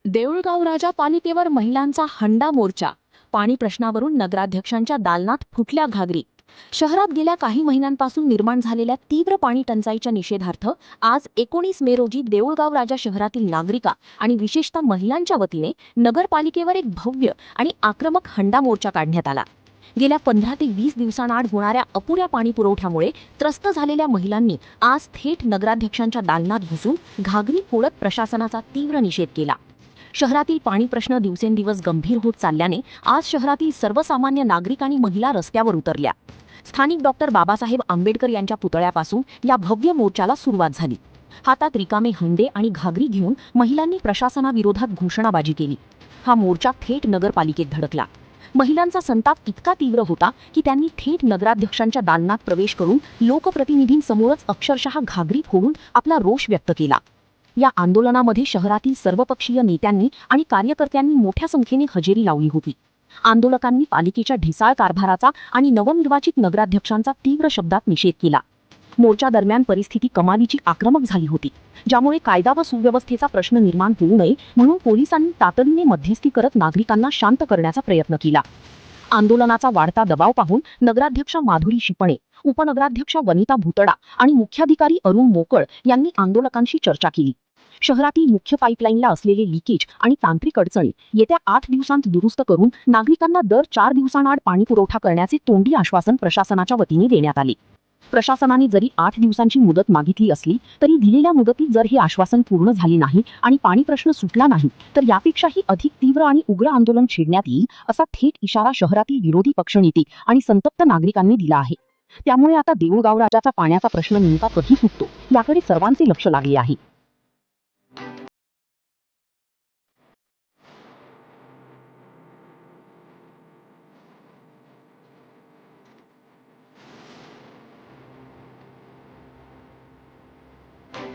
देऊळगाव राजा पालिकेवर महिलांचा हंडा मोर्चा. पाणी प्रश्नावरून नगराध्यक्षांच्या दालनात फुटल्या घागरी. शहरात गेल्या काही महिन्यांपासून निर्माण झालेल्या तीव्र पाणी टंचाईच्या निषेधार्थ आज 19 मे रोजी देऊळगाव राजा शहरातील नागरिका आणि विशेषतः महिलांच्या वतीने नगरपालिकेवर एक भव्य आणि आक्रमक हंडा मोर्चा काढण्यात आला. गेल्या 15 ते 20 दिवसांआड होणाऱ्या अपुऱ्या पाणी पुरवठ्यामुळे त्रस्त झालेल्या महिलांनी आज थेट नगराध्यक्षांच्या दालनात घुसून घागरी फोडत प्रशासनाचा तीव्र निषेध केला. शहरातील पाणी प्रश्न दिवसेंदिवस गंभीर होत चालल्याने आज शहरातील सर्वसामान्य नागरिक आणि महिला रस्त्यावर उतरल्या. स्थानिक डॉक्टर बाबासाहेब आंबेडकर यांच्या पुतळ्यापासून या भव्य मोर्चाला सुरुवात झाली. हातात रिकामे हंडे आणि घागरी घेऊन महिलांनी प्रशासनाविरोधात घोषणाबाजी केली. हा मोर्चा थेट नगरपालिकेत धडकला. महिलांचा संताप इतका तीव्र होता की त्यांनी थेट नगराध्यक्षांच्या दालनात प्रवेश करून लोकप्रतिनिधींसमोरच अक्षरशः घागरी फोडून आपला रोष व्यक्त केला. या आंदोलनामध्ये शहरातील सर्वपक्षीय नेत्यांनी आणि कार्यकर्त्यांनी मोठ्या संख्येने हजेरी लावली होती. आंदोलकांनी पालिकेच्या ढिसाळ कारभाराचा आणि नवनिर्वाचित नगराध्यक्षांचा तीव्र शब्दात निषेध केला. मोर्चा दरम्यान परिस्थिती कमालीची आक्रमक झाली होती, ज्यामुळे कायदा व सुव्यवस्थेचा प्रश्न निर्माण होऊ नये म्हणून पोलिसांनी तातडीने मध्यस्थी करत नागरिकांना शांत करण्याचा प्रयत्न केला. आंदोलनाचा वाढता दबाव पाहून नगराध्यक्ष माधुरी शिपणे, उपनगराध्यक्ष वनिता भुतडा आणि मुख्याधिकारी अरुण मोकळ यांनी आंदोलकांशी चर्चा केली. शहरातील मुख्य पाईपलाईनला असलेले लिकेज आणि तांत्रिक अडचणी येत्या 8 दिवसांत दुरुस्त करून नागरिकांना दर 4 दिवसांआड पाणी पुरवठा करण्याचे तोंडी आश्वासन प्रशासनाच्या वतीने देण्यात आले. प्रशासनाने जरी 8 दिवसांची मुदत मागितली असली तरी दिलेल्या मुदतीत जर हे आश्वासन पूर्ण झाले नाही आणि पाणी प्रश्न सुटला नाही तर यापेक्षाही अधिक तीव्र आणि उग्र आंदोलन छेडण्यात येईल, असा थेट इशारा शहरातील विरोधी पक्षनेते आणि संतप्त नागरिकांनी दिला आहे. त्यामुळे आता देऊळगाव राजाचा पाण्याचा प्रश्न नेमका कधी सुटतो याकडे सर्वांचे लक्ष लागले आहे.